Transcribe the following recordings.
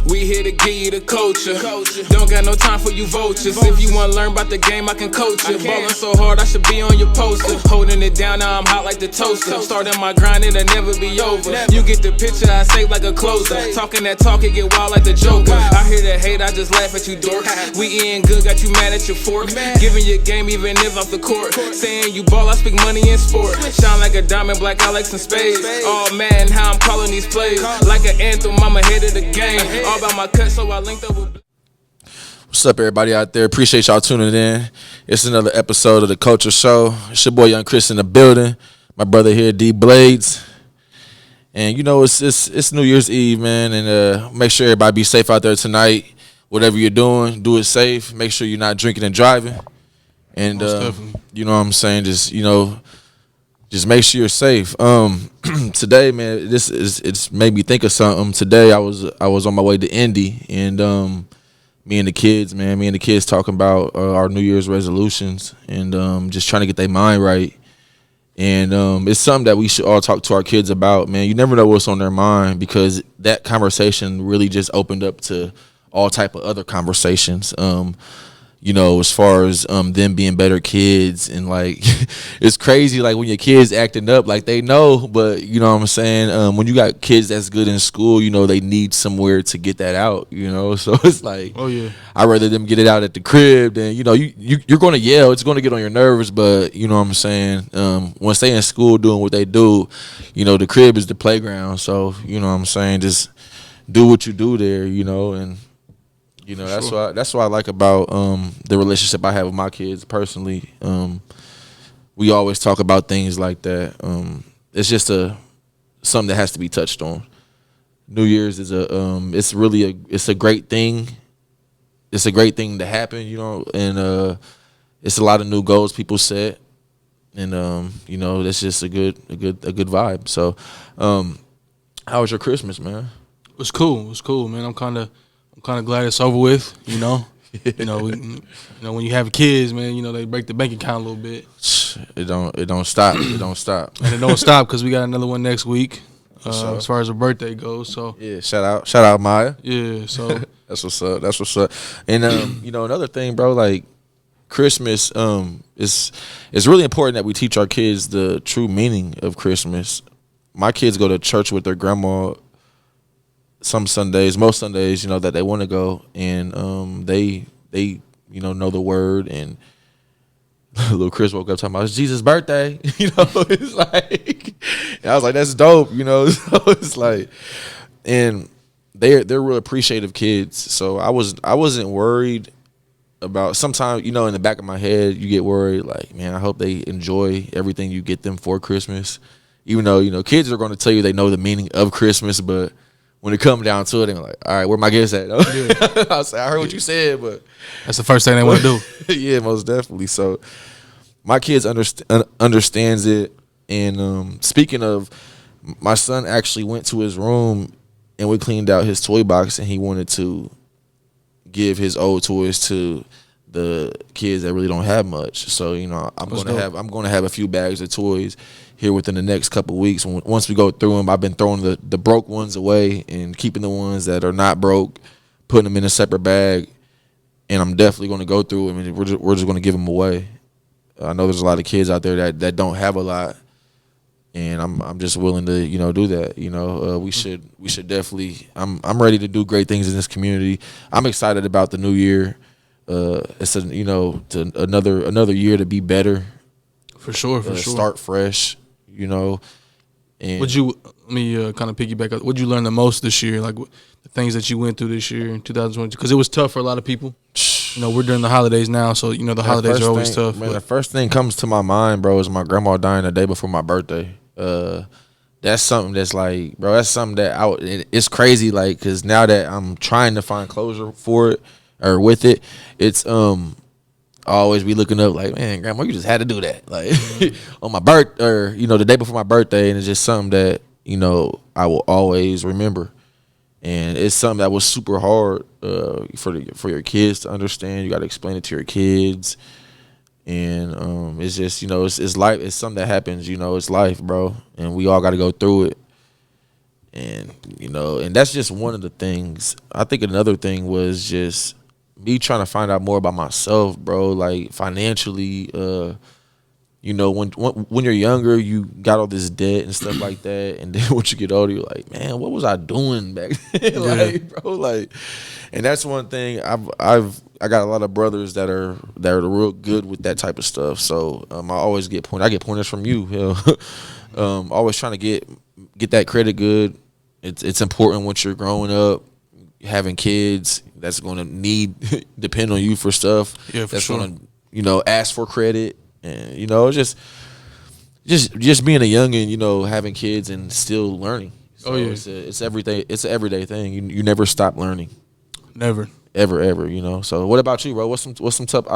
We here to give you the culture. Don't got no time for you vultures. If you wanna learn about the game, I can coach you. Ballin' so hard, I should be on your poster. Holding it down, now I'm hot like the toaster. Starting my grind, it'll never be over. You get the picture, I say like a closer. Talking that talk, it get wild like the Joker. I hear that hate, I just laugh at you dorks. We eating good, got you mad at your fork. Giving your game even if off the court. Saying you ball, I speak money in sport. Shine like a diamond, black Alex and spades. All mad how I'm calling these plays. Like an anthem, I'm ahead of the game. All about my cut, so I linked up with. What's up, everybody out there? Appreciate y'all tuning in. It's another episode of The Culture Show. It's your boy Young Chris in the building. My brother here, D Blades. And you know, it's New Year's Eve, man. And make sure everybody be safe out there tonight. Whatever you're doing, do it safe. Make sure you're not drinking and driving. And you know what I'm saying? Just make sure you're safe. Today, man, it's made me think of something. Today I was on my way to Indy, and me and the kids talking about our New Year's resolutions, and just trying to get their mind right. And it's something that we should all talk to our kids about, man. You never know what's on their mind, because that conversation really just opened up to all type of other conversations. You know, as far as them being better kids, and like it's crazy, like when your kids acting up, like they know, but you know what I'm saying, when you got kids that's good in school, you know, they need somewhere to get that out, you know. So it's like, oh yeah, I'd rather them get it out at the crib than, you know, you're going to yell, it's going to get on your nerves, but you know what I'm saying, once they in school doing what they do, you know, the crib is the playground. So you know what I'm saying, just do what you do there, you know. And you know, that's what I like about the relationship I have with my kids personally. We always talk about things like that. It's just something that has to be touched on. New Year's is it's a great thing. It's a great thing to happen, you know, and it's a lot of new goals people set, and you know, that's just a good vibe. So, how was your Christmas, man? It was cool, man. I'm kind of glad it's over with, you know. You know, when you have kids, man, you know, they break the bank account a little bit. It don't stop. It don't stop. And it don't stop, because we got another one next week, as far as her birthday goes. So yeah, shout out Maya. Yeah, so that's what's up. And you know, another thing, bro, like Christmas, it's really important that we teach our kids the true meaning of Christmas. My kids go to church with their grandma some Sundays, most Sundays, you know, that they want to go, and they you know the word. And little Chris woke up talking about it's Jesus' birthday, you know. It's like, and I was like, that's dope, you know. So it's like, and they're real appreciative kids. So I wasn't worried about. Sometimes, you know, in the back of my head, you get worried, like, man, I hope they enjoy everything you get them for Christmas, even though, you know, kids are going to tell you they know the meaning of Christmas, but when it comes down to it, they're like, all right, where my gifts at? Yeah. I heard what you said, but that's the first thing they want to do. Yeah, most definitely. So my kids understands it. And speaking of, my son actually went to his room and we cleaned out his toy box, and he wanted to give his old toys to the kids that really don't have much. So, you know, I'm going to have a few bags of toys here within the next couple of weeks. Once we go through them, I've been throwing the broke ones away and keeping the ones that are not broke, putting them in a separate bag. And I'm definitely going to go through them, and we're just going to give them away. I know there's a lot of kids out there that don't have a lot, and I'm just willing to, you know, do that. You know, we should definitely. I'm ready to do great things in this community. I'm excited about the new year. It's another year to be better. For sure. Start fresh. You know, and let me kind of piggyback up. What'd you learn the most this year? Like the things that you went through this year in 2020, because it was tough for a lot of people. You know, we're during the holidays now, so you know the holidays are always tough. Man, the first thing comes to my mind, bro, is my grandma dying the day before my birthday. That's something that's like, bro, that's something that it's crazy, like, because now that I'm trying to find closure for it or with it, it's I always be looking up like, man, grandma, you just had to do that, like on my birth, or you know, the day before my birthday, and it's just something that, you know, I will always remember, and it's something that was super hard for your kids to understand. You got to explain it to your kids, and it's just, you know, it's life. It's something that happens, you know, it's life, bro, and we all got to go through it. And, you know, and that's just one of the things. I think another thing was just me trying to find out more about myself, bro. Like financially, you know, when you're younger, you got all this debt and stuff like that, and then once you get older, you're like, man, what was I doing back then? Like, bro, like, and that's one thing I got a lot of brothers that are real good with that type of stuff. So I always get pointers from you. Always trying to get that credit good. It's important once you're growing up, having kids that's going to depend on you for stuff. Yeah, for that's sure. going to, you know, ask for credit. And, you know, just being a youngin', you know, having kids and still learning. So it's everything. It's an everyday thing. You never stop learning. Never. Ever, you know. So what about you, bro? What's some tough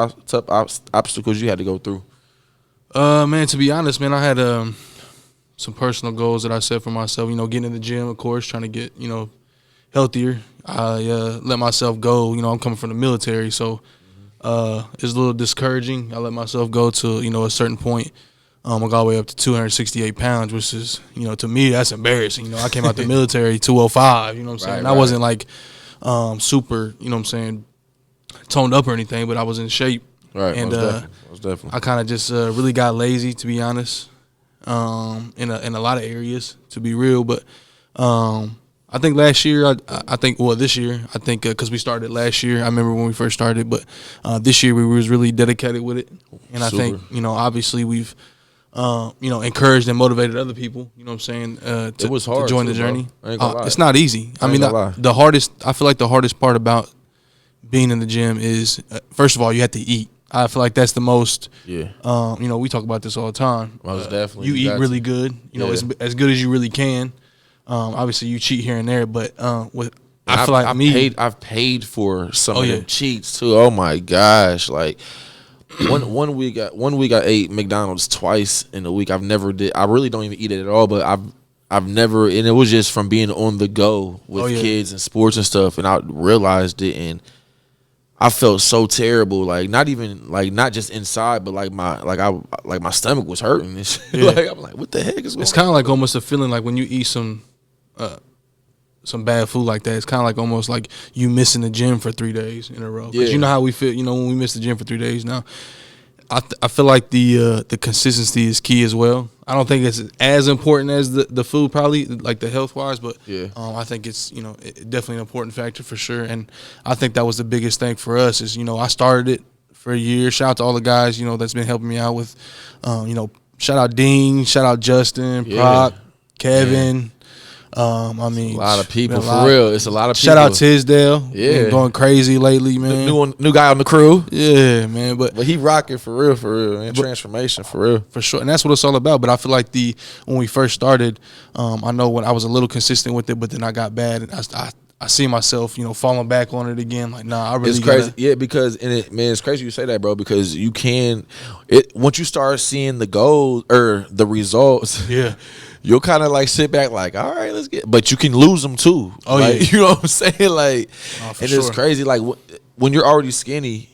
obstacles you had to go through? Man, to be honest, man, I had some personal goals that I set for myself. You know, getting in the gym, of course, trying to get, you know, healthier. I let myself go. You know, I'm coming from the military, so it's a little discouraging. I let myself go to, you know, a certain point. I got all the way up to 268 pounds, which is, you know, to me, that's embarrassing. You know, I came out the military 205, you know what I'm saying? And I wasn't like super, you know what I'm saying, toned up or anything, but I was in shape. Right, and most definitely. I kind of just really got lazy, to be honest, in a lot of areas, to be real. But I think last year, this year, I think because we started last year, I remember when we first started, but this year we was really dedicated with it. And I think, you know, obviously we've, you know, encouraged and motivated other people, you know what I'm saying, it was hard to join too, the journey. It's not easy. I mean, I feel like the hardest part about being in the gym is, first of all, you have to eat. I feel like that's the most, you know, we talk about this all the time. Most definitely. You eat really good, you know, as good as you really can. Obviously, you cheat here and there, but I've paid for some of them cheats too. Oh my gosh! Like one week I ate McDonald's twice in a week. I really don't even eat it at all. But I've never, and it was just from being on the go with kids and sports and stuff, and I realized it, and I felt so terrible. Like not just inside, but my stomach was hurting. Like I'm like, what the heck is going on? It's kind of like almost a feeling like when you eat some bad food like that. It's kind of like almost like you missing the gym for 3 days in a row. Because you know how we feel, you know, when we miss the gym for 3 days now. I feel like the consistency is key as well. I don't think it's as important as the food, probably, like the health wise, but I think it's, you know, definitely an important factor for sure. And I think that was the biggest thing for us is, you know, I started it for a year. Shout out to all the guys, you know, that's been helping me out with, you know, shout out Dean, shout out Justin, Proc, Kevin. I mean, a lot of people, for real. It's a lot of people. Shout out Tisdale. Been going crazy lately, man. New guy on the crew. Yeah, man. But he rocking for real, man. Transformation, for real. For sure. And that's what it's all about. But I feel like when we first started, I know when I was a little consistent with it, but then I got bad. And I see myself, you know, falling back on it again. Like, nah, I really. It's crazy. Yeah, because it's crazy you say that, bro. Because you can, once you start seeing the goals or the results, you'll kind of like sit back, like, all right, let's get. But you can lose them too. You know what I'm saying? Like, it's crazy. Like when you're already skinny,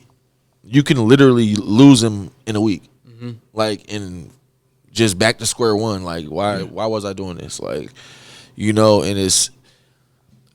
you can literally lose them in a week. Mm-hmm. Like, and just back to square one. Like, why was I doing this? Like, you know, and it's.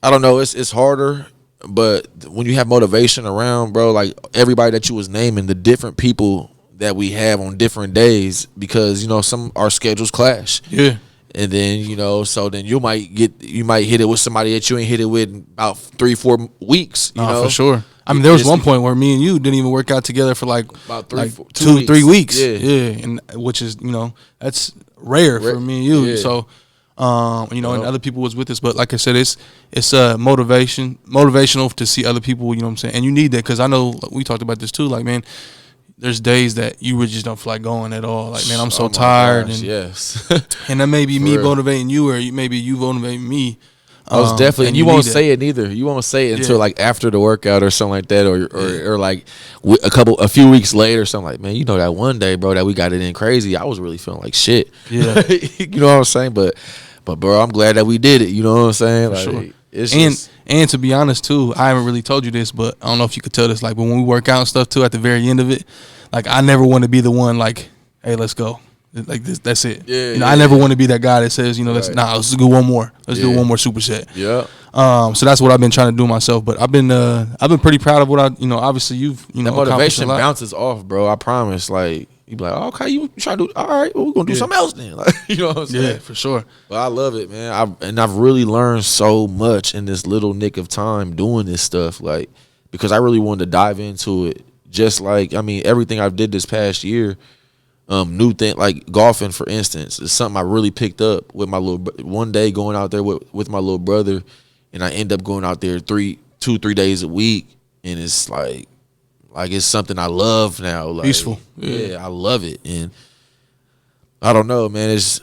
I don't know. It's harder, but when you have motivation around, bro, like everybody that you was naming, the different people that we have on different days, because you know our schedules clash. Yeah, and then you know, so then you might hit it with somebody that you ain't hit it with in about 3-4 weeks. You know, for sure. I mean, there was one point where me and you didn't even work out together for like about 2-3 weeks. Yeah, and which is, you know, that's rare for me and you. Yeah. So. You know, and other people was with us, but like I said, it's motivational to see other people. You know what I'm saying? And you need that, because I know we talked about this too. Like, man, there's days that you just don't feel like going at all. Like, man, I'm so tired. Gosh, and and that may be me motivating you, or maybe you motivating me. I was definitely, and you won't say it neither. You won't say it until like after the workout or something like that, or like a few weeks later, something like, man, you know, that one day, bro, that we got it in crazy, I was really feeling like shit. Yeah, you know what I'm saying? But bro, I'm glad that we did it. You know what I'm saying? Like, sure. And to be honest too, I haven't really told you this, but I don't know if you could tell this. Like, when we work out and stuff too, at the very end of it, like, I never want to be the one like, hey, let's go. Like this, that's it. Yeah, you know, I never want to be that guy that says, you know, let's do one more. Let's do one more superset. Yeah. So that's what I've been trying to do myself. But I've been pretty proud of what obviously you've, that motivation bounces off, bro. I promise. Like, you be like, oh, okay, you try to do, all right, well, we're going to do something else then. Like, you know what I'm saying? Yeah, for sure. But I love it, man. I've really learned so much in this little nick of time doing this stuff. Like, because I really wanted to dive into it. Just like, I mean, everything I've did this past year, new thing, like golfing, for instance, is something I really picked up with my one day going out there with my little brother. And I end up going out there 3 days a week. And it's like it's something I love now. Like, peaceful. Yeah, I love it. And I don't know, man. It's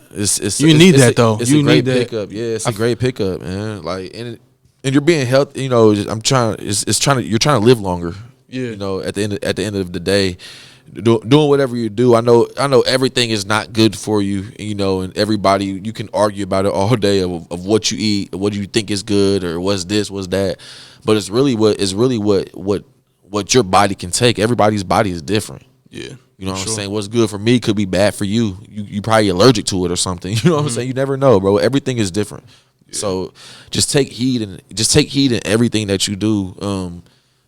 you need that though. It's you a great need that. pickup. Yeah, it's a great pickup, man. Like, and you're being healthy. You know, you're trying to live longer. Yeah. You know, at the end of the day, doing whatever you do. I know everything is not good for you. You know, and everybody, you can argue about it all day of what you eat, what you think is good, or what's this, what's that. But it's really what your body can take. Everybody's body is different. Yeah. You know what I'm saying? What's good for me could be bad for you. You probably allergic to it or something. You know what I'm saying? You never know, bro. Everything is different. Yeah. So just take heed in everything that you do,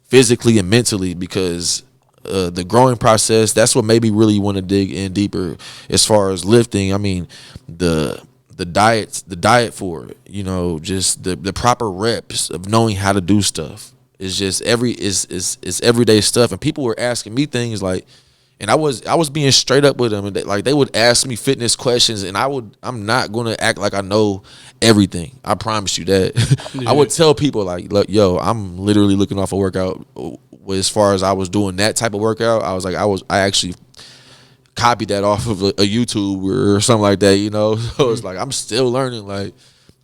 physically and mentally, because the growing process, that's what made me really want to dig in deeper as far as lifting. I mean, the diet for it, you know, just the proper reps of knowing how to do stuff. It's just it's everyday stuff. And people were asking me things like, and I was being straight up with them, and they would ask me fitness questions, and I'm not gonna act like I know everything. I promise you that. Yeah. I would tell people like, look, yo, I'm literally looking off a workout. As far as I was doing that type of workout, I actually copied that off of a YouTube or something like that, you know. So it's like I'm still learning, like,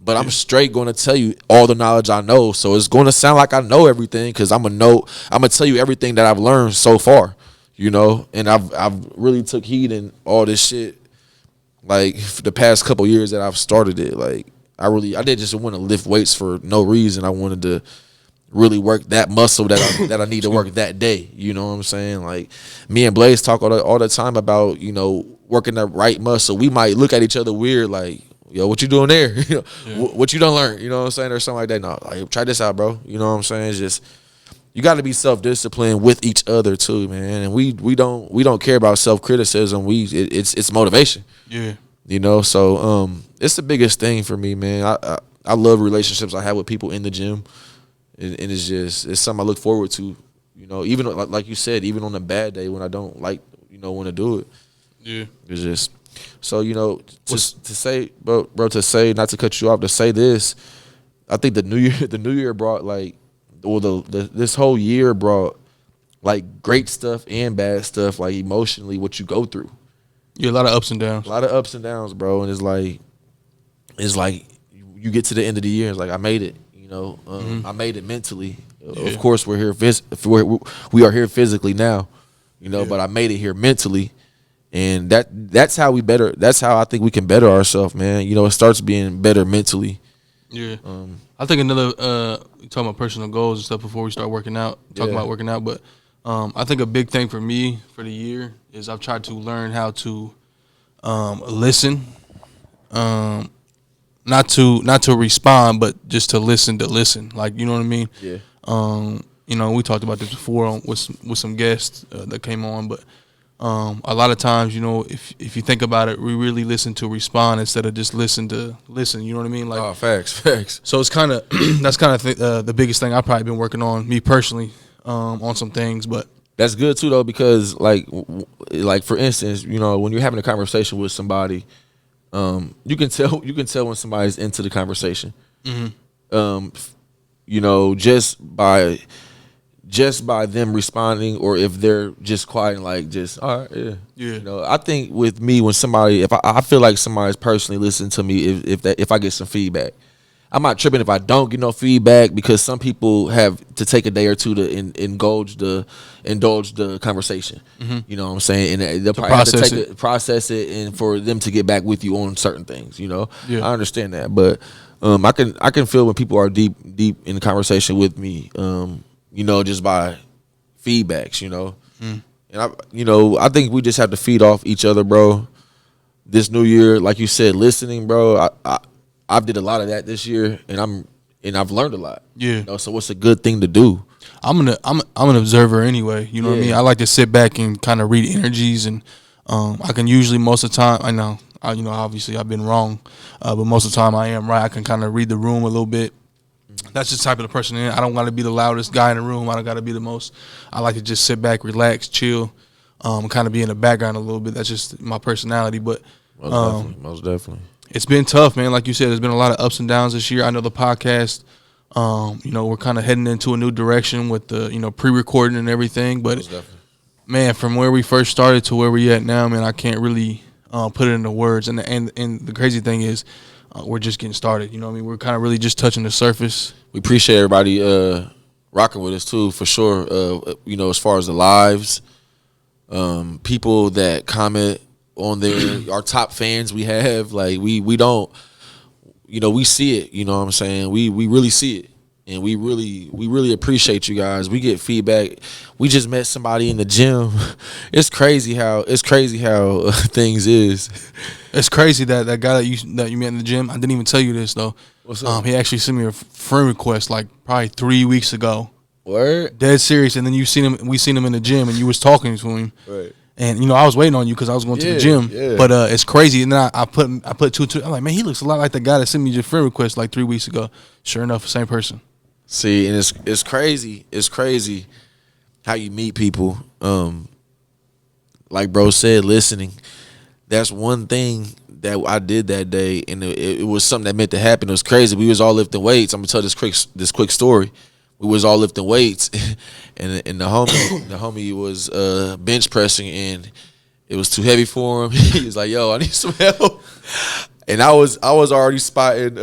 but I'm straight going to tell you all the knowledge I know. So it's going to sound like I know everything because I'm gonna tell you everything that I've learned so far. You know, and I've really took heed in all this shit, like, for the past couple years that I've started it. Like, I didn't just want to lift weights for no reason. I wanted to really work that muscle that I need to work that day. You know what I'm saying? Like, me and Blaze talk all the time about, you know, working the right muscle. We might look at each other weird, like, yo, what you doing there? You know, what you done learn? You know what I'm saying? Or something like that. No, like, try this out, bro. You know what I'm saying? It's just, you got to be self-disciplined with each other too, man. And we don't care about self-criticism. It's motivation. Yeah. You know, so it's the biggest thing for me, man. I love relationships I have with people in the gym, and it's something I look forward to. You know, even like you said, even on a bad day when I don't want to do it. Yeah. It's just, so, you know, just to say, bro, to say, not to cut you off, to say this, I think the new year brought this whole year brought like great stuff and bad stuff, like emotionally, what you go through. Yeah, a lot of ups and downs. A lot of ups and downs, bro. And it's like you get to the end of the year, it's like, I made it. You know, I made it mentally. Yeah. Of course, we are here physically now. You know, but I made it here mentally, and that's how I think we can better ourselves, man. You know, it starts being better mentally. Yeah. I think another talking about personal goals and stuff before we start working out, about working out, but I think a big thing for me for the year is I've tried to learn how to listen, not to respond, but just to listen. Like, you know what I mean? Yeah. You know, we talked about this before with some guests that came on, but a lot of times, you know, if you think about it, we really listen to respond instead of just listen to listen. You know what I mean? Like, facts. So it's kind of that's kind of the biggest thing I've probably been working on, me personally, on some things. But that's good too, though, because like for instance, you know, when you're having a conversation with somebody, you can tell when somebody's into the conversation. Mm-hmm. You know, just by them responding, or if they're just quiet and like, just, all right, yeah. You know, I think with me, when somebody, if I feel like somebody's personally listening to me, if I get some feedback, I'm not tripping if I don't get no feedback, because some people have to take a day or two to indulge the conversation. Mm-hmm. You know what I'm saying? And they'll probably have to process it, and for them to get back with you on certain things. You know, I understand that, but I can feel when people are deep in the conversation with me. You know, just by feedbacks, you know. And I think we just have to feed off each other, bro. this new year, like you said, listening, bro. I did a lot of that this year, and I've learned a lot. Yeah. You know, so what's a good thing to do? I'm an observer anyway. You know what I mean? I like to sit back and kind of read energies, and I can usually most of the time. I know, obviously I've been wrong, but most of the time I am right. I can kind of read the room a little bit. That's just the type of the person I am. I don't got to be the loudest guy in the room. I don't got to be the most. I like to just sit back, relax, chill, kind of be in the background a little bit. That's just my personality. But Most definitely. It's been tough, man. Like you said, there's been a lot of ups and downs this year. I know the podcast. We're kind of heading into a new direction with the pre-recording and everything. But man, from where we first started to where we at now, man, I can't really put it into words. And the crazy thing is, we're just getting started. You know what I mean? We're kind of really just touching the surface. We appreciate everybody rocking with us too, for sure. As far as the lives, people that comment on there, our top fans we have, like we don't, we see it. You know what I'm saying? We really see it, and we really appreciate you guys. We get feedback. We just met somebody in the gym. It's crazy how things is. It's crazy that guy that you met in the gym. I didn't even tell you this though. What's up? He actually sent me a friend request like probably 3 weeks ago. Word? Dead serious. And then we seen him in the gym, and you was talking to him. Right. And I was waiting on you because I was going to the gym. Yeah. But it's crazy. And then I put two. I'm like, man, he looks a lot like the guy that sent me your friend request like 3 weeks ago. Sure enough, same person. See, and it's crazy. It's crazy how you meet people. Like bro said, listening. That's one thing that I did that day, and it was something that meant to happen. It was crazy. We was all lifting weights. I'm gonna tell this quick story. We was all lifting weights, and the homie was bench pressing, and it was too heavy for him. He was like, "Yo, I need some help." And I was already spotting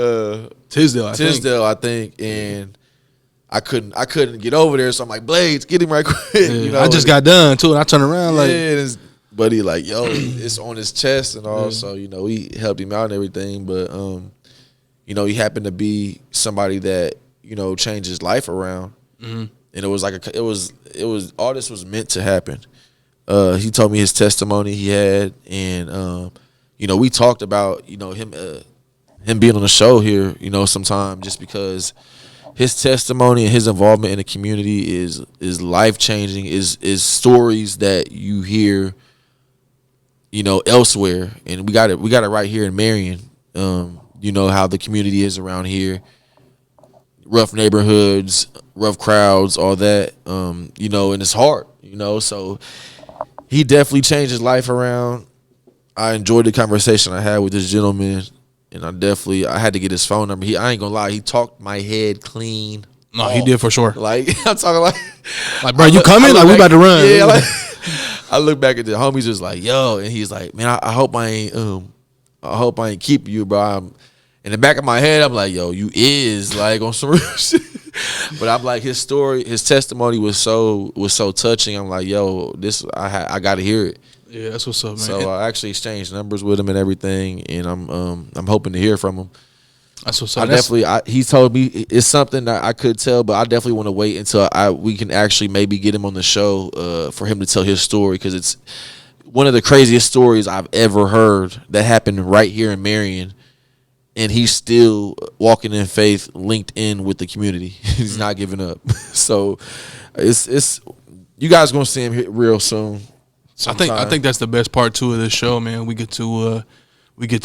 Tisdale, I think, and I couldn't get over there. So I'm like, Blades, get him right quick. Yeah, I just got done too, and I turned around like. But he like, yo, it's on his chest and all. So, we helped him out and everything. But, he happened to be somebody that, changed his life around. Mm-hmm. And it was like, it was all this was meant to happen. He told me his testimony he had. And, we talked about, him being on the show here, sometime, just because his testimony and his involvement in the community is life-changing, is stories that you hear elsewhere, and we got it right here in Marion. How the community is around here, rough neighborhoods, rough crowds, all that. And it's hard. So he definitely changed his life around. I enjoyed the conversation I had with this gentleman, and I had to get his phone number. I ain't gonna lie, he talked my head clean. No, he did for sure. Like I'm talking like bro, you coming? Like we about to run? Yeah. Like, I look back at the homies, just like, yo, and he's like, man, I hope I ain't keep you, bro. In the back of my head, I'm like, yo, you is like on some real shit. But I'm like, his story, his testimony was so touching. I'm like, yo, I got to hear it. Yeah, that's what's up, man. So I actually exchanged numbers with him and everything, and I'm hoping to hear from him. That's what's up. He told me it's something that I could tell, but I definitely want to wait until we can actually maybe get him on the show for him to tell his story, because it's one of the craziest stories I've ever heard that happened right here in Marion, and he's still walking in faith, linked in with the community. He's not giving up. So it's you guys gonna see him real soon. Sometime. I think that's the best part too of this show, man. We get to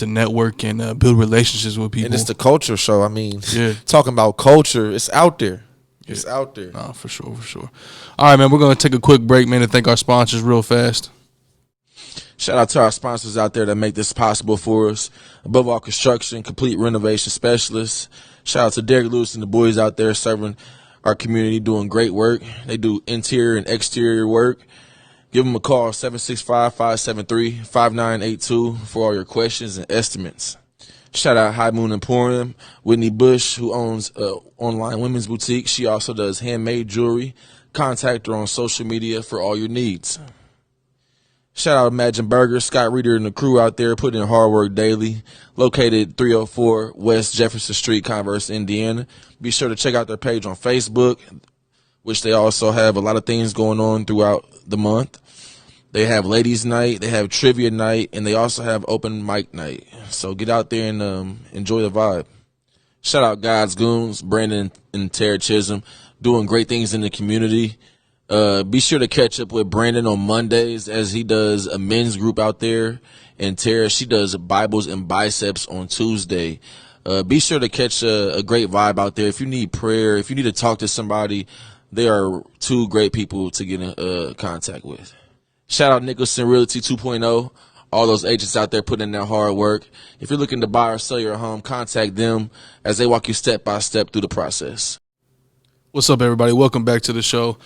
network and build relationships with people. And it's the culture show. I mean, talking about culture, it's out there. Yeah. It's out there. Nah, for sure. All right, man, we're going to take a quick break, man, and thank our sponsors real fast. Shout out to our sponsors out there that make this possible for us. Above All Construction, complete renovation specialists. Shout out to Derek Lewis and the boys out there serving our community, doing great work. They do interior and exterior work. Give them a call, 765-573-5982 for all your questions and estimates. Shout out High Moon Emporium, Whitney Bush, who owns online women's boutique. She also does handmade jewelry. Contact her on social media for all your needs. Shout out Imagine Burger, Scott Reeder and the crew out there putting in hard work daily. Located 304 West Jefferson Street, Converse, Indiana. Be sure to check out their page on Facebook, which they also have a lot of things going on throughout the month. They have ladies' night, they have trivia night, and they also have open mic night. So get out there and enjoy the vibe. Shout out God's Goons, Brandon and Tara Chisholm, doing great things in the community. Be sure to catch up with Brandon on Mondays as he does a men's group out there. And Tara, she does Bibles and Biceps on Tuesday. Be sure to catch a great vibe out there. If you need prayer, if you need to talk to somebody, they are two great people to get in contact with. Shout out Nicholson Realty 2.0. All those agents out there putting in their hard work. If you're looking to buy or sell your home, contact them as they walk you step by step through the process. What's up, everybody? Welcome back to the show.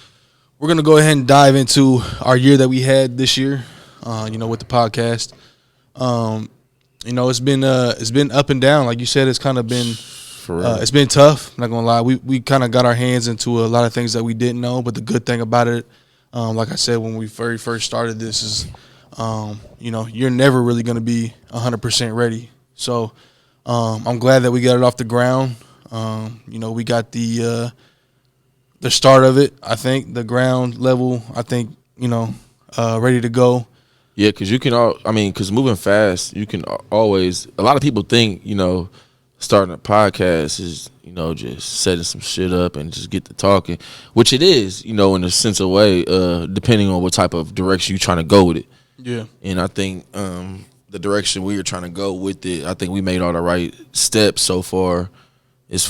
We're going to go ahead and dive into our year that we had this year, with the podcast. It's been up and down. Like you said, it's kind of been it's been tough. I'm not going to lie. We kind of got our hands into a lot of things that we didn't know, but the good thing about it, like I said, when we very first started this is, you're never really going to be 100% ready. So I'm glad that we got it off the ground. We got the start of it, I think, the ground level, I think, ready to go. Yeah, because because moving fast, you can always, a lot of people think, starting a podcast is, just setting some shit up and just get to talking, which it is, in a sense of way, depending on what type of direction you're trying to go with it. Yeah. And I think the direction we were trying to go with it, I think we made all the right steps so far as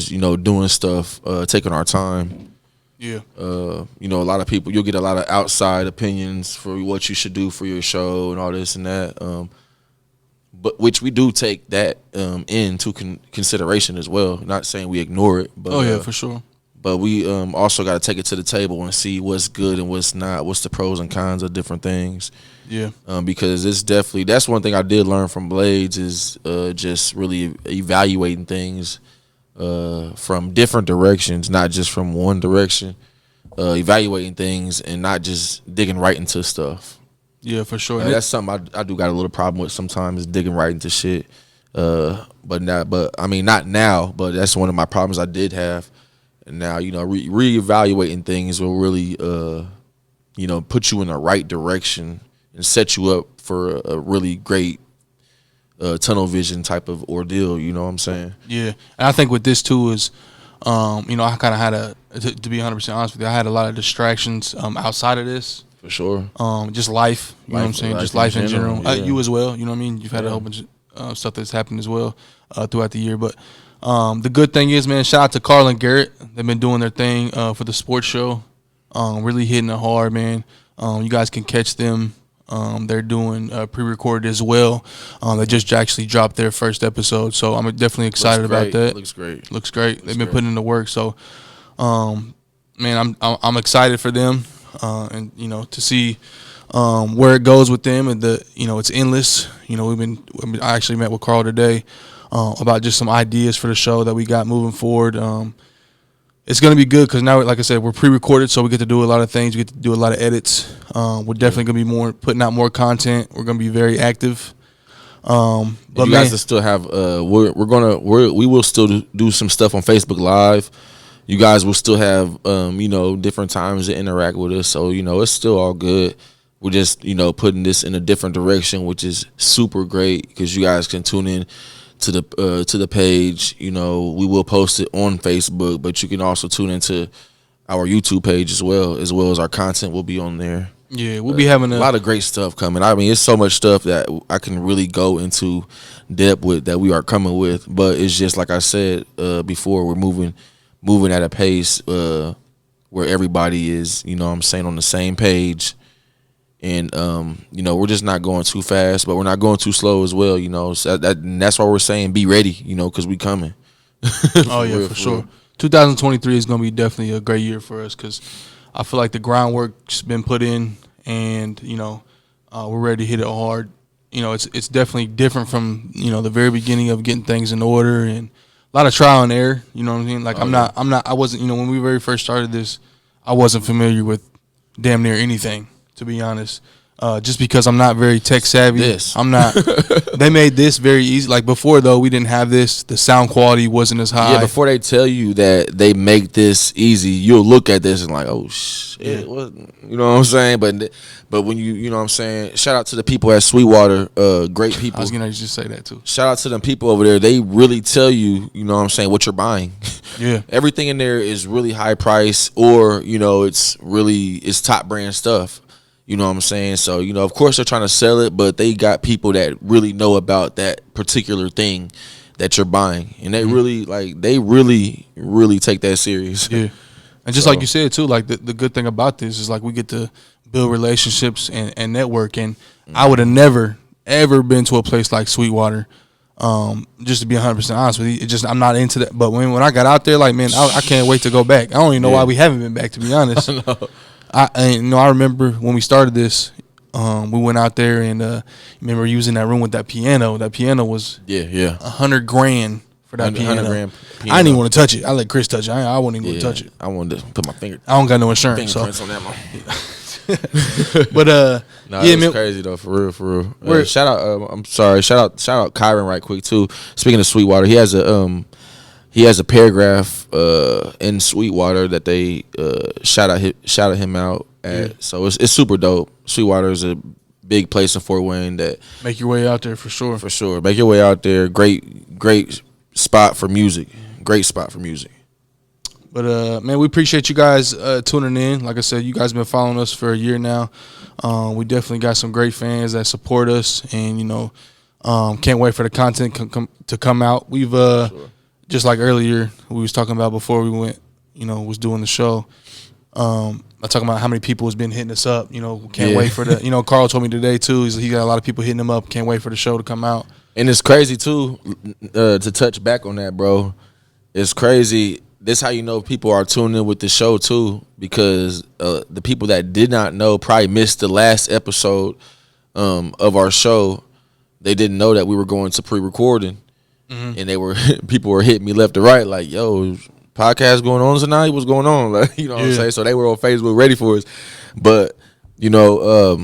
doing stuff, taking our time. Yeah. A lot of people, you'll get a lot of outside opinions for what you should do for your show and all this and that. But which we do take that into consideration as well. Not saying we ignore it, but for sure. But we also got to take it to the table and see what's good and what's not. What's the pros and cons of different things? Yeah. Because that's one thing I did learn from Blades is just really evaluating things from different directions, not just from one direction. Evaluating things and not just digging right into stuff. Yeah, for sure. That's something I do got a little problem with sometimes, digging right into shit. Not now, but that's one of my problems I did have. And now, reevaluating things will really, put you in the right direction and set you up for a really great tunnel vision type of ordeal. You know what I'm saying? Yeah, and I think with this too is, I kind of had to be 100% honest with you, I had a lot of distractions outside of this. For sure. Just life, you know what I'm saying? Just life in general. Yeah. You as well, you know what I mean? You've had a whole bunch of stuff that's happened as well throughout the year. But the good thing is, man, shout out to Carl and Garrett. They've been doing their thing for the sports show. Really hitting it hard, man. You guys can catch them. They're doing pre-recorded as well. They just actually dropped their first episode, so I'm definitely excited about that. Looks great. They've been putting in the work, so man, I'm excited for them, and to see where it goes with them, and it's endless. I actually met with Carl today about just some ideas for the show that we got moving forward. It's going to be good because now, like I said, we're pre-recorded, so we get to do a lot of things. We get to do a lot of edits. We're definitely going to be putting out more content. We're going to be very active. But you guys will still have. We will still do some stuff on Facebook Live. You guys will still have different times to interact with us. So it's still all good. We're just putting this in a different direction, which is super great because you guys can tune in to the page. We will post it on Facebook, but you can also tune into our YouTube page as well as our content will be on there. Yeah, we'll be having a lot of great stuff coming. I mean, it's so much stuff that I can really go into depth with that we are coming with, but it's just like I said before, we're moving at a pace where everybody is, on the same page. And we're just not going too fast, but we're not going too slow as well. So that's why we're saying be ready. Because we coming. Oh yeah, for sure. 2023 is going to be definitely a great year for us because I feel like the groundwork's been put in, and we're ready to hit it hard. It's definitely different from the very beginning of getting things in order and a lot of trial and error. You know what I mean? Like I wasn't. When we very first started this, I wasn't familiar with damn near anything, to be honest. just because I'm not very tech savvy. This. I'm not. They made this very easy. Like before, though, we didn't have this. The sound quality wasn't as high. Yeah, before they tell you that they make this easy, you'll look at this and like, oh shit, what? You know what I'm saying? But when you know what I'm saying, shout out to the people at Sweetwater, great people. I was gonna just say that too. Shout out to them people over there. They really tell you, you know what I'm saying, what you're buying. Yeah, everything in there is really high price, or you know, it's top brand stuff. You know what I'm saying? So, you know, of course they're trying to sell it, but they got people that really know about that particular thing that you're buying. And they really really take that serious. Yeah. And just like you said too, like the good thing about this is like we get to build relationships and network. And I would have never, ever been to a place like Sweetwater. Just to be 100% honest with you, I'm not into that. But when I got out there, like, man, I can't wait to go back. I don't even know why we haven't been back, to be honest. I remember when we started this, we went out there and remember using that room with that piano. That piano was $100,000 for that piano. piano. I didn't even want to touch it. I let Chris touch it. I wouldn't even touch it. I wanted to put my finger. I don't got no insurance. Fingerprints on that one. But it was crazy though, for real. Shout out, shout out Kyron right quick too. Speaking of Sweetwater, he has a paragraph in Sweetwater that they shouted him out at. So it's super dope. Sweetwater is a big place in Fort Wayne that make your way out there for sure. For sure, make your way out there. Great spot for music. Great spot for music. But man, we appreciate you guys tuning in. Like I said, you guys been following us for a year now. We definitely got some great fans that support us, and you know, can't wait for the content to come out. We've just like earlier we was talking about before we went, you know, was doing the show. I'm talking about how many people has been hitting us up. You know, can't wait for the. You know, Carl told me today too. He got a lot of people hitting him up. Can't wait for the show to come out. And it's crazy too to touch back on that, bro. It's crazy. This how you know people are tuning in with the show too, because the people that did not know probably missed the last episode of our show. They didn't know that we were going to pre-recording, and people were hitting me left and right like, "Yo, podcast going on tonight? What's going on?" Like, you know what I'm saying? So they were on Facebook ready for us, but you know,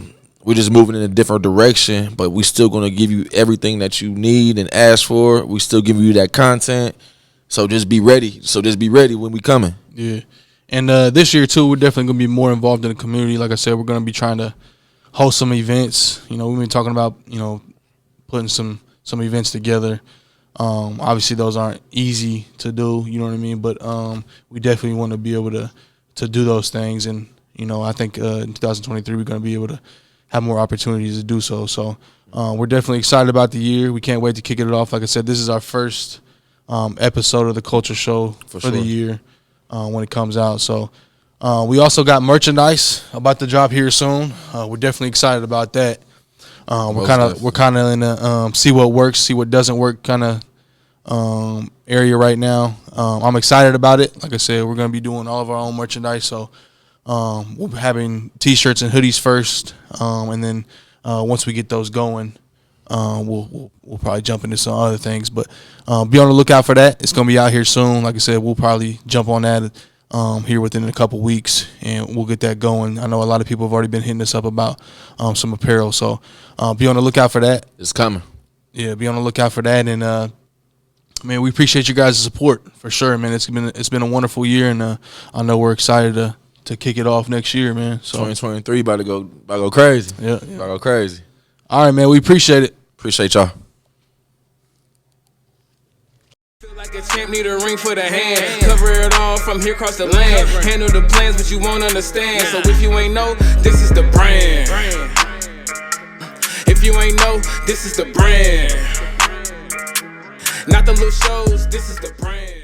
we're just moving in a different direction. But we still gonna give you everything that you need and ask for. We still giving you that content. So just be ready. When we coming. Yeah. And this year, too, we're definitely going to be more involved in the community. Like I said, we're going to be trying to host some events. You know, we've been talking about, you know, putting some events together. Obviously, those aren't easy to do. You know what I mean? But we definitely want to be able to do those things. And, you know, I think in 2023, we're going to be able to have more opportunities to do so. So we're definitely excited about the year. We can't wait to kick it off. Like I said, this is our first episode of the Culture Show for the year when it comes out. So we also got merchandise about to drop here soon. We're definitely excited about that. We're kind of in a see what works, see what doesn't work kind of area right now. I'm excited about it. Like I said, we're gonna be doing all of our own merchandise. So we'll be having t-shirts and hoodies first, and then once we get those going, we'll probably jump into some other things, but be on the lookout for that. It's gonna be out here soon. Like I said, we'll probably jump on that here within a couple weeks, and we'll get that going. I know a lot of people have already been hitting us up about some apparel, so be on the lookout for that. It's coming. Yeah, be on the lookout for that, and man, we appreciate you guys' support for sure, man. It's been a wonderful year, and I know we're excited to kick it off next year, man. So 2023 about to go crazy. Yeah. About to go crazy. All right, man. We appreciate it. Appreciate y'all. Feel like a champ, need a ring for the hand. Cover it all from here across the land. Handle the plans, but you won't understand. So if you ain't know, this is the brand. If you ain't know, this is the brand. Not the little shows, this is the brand.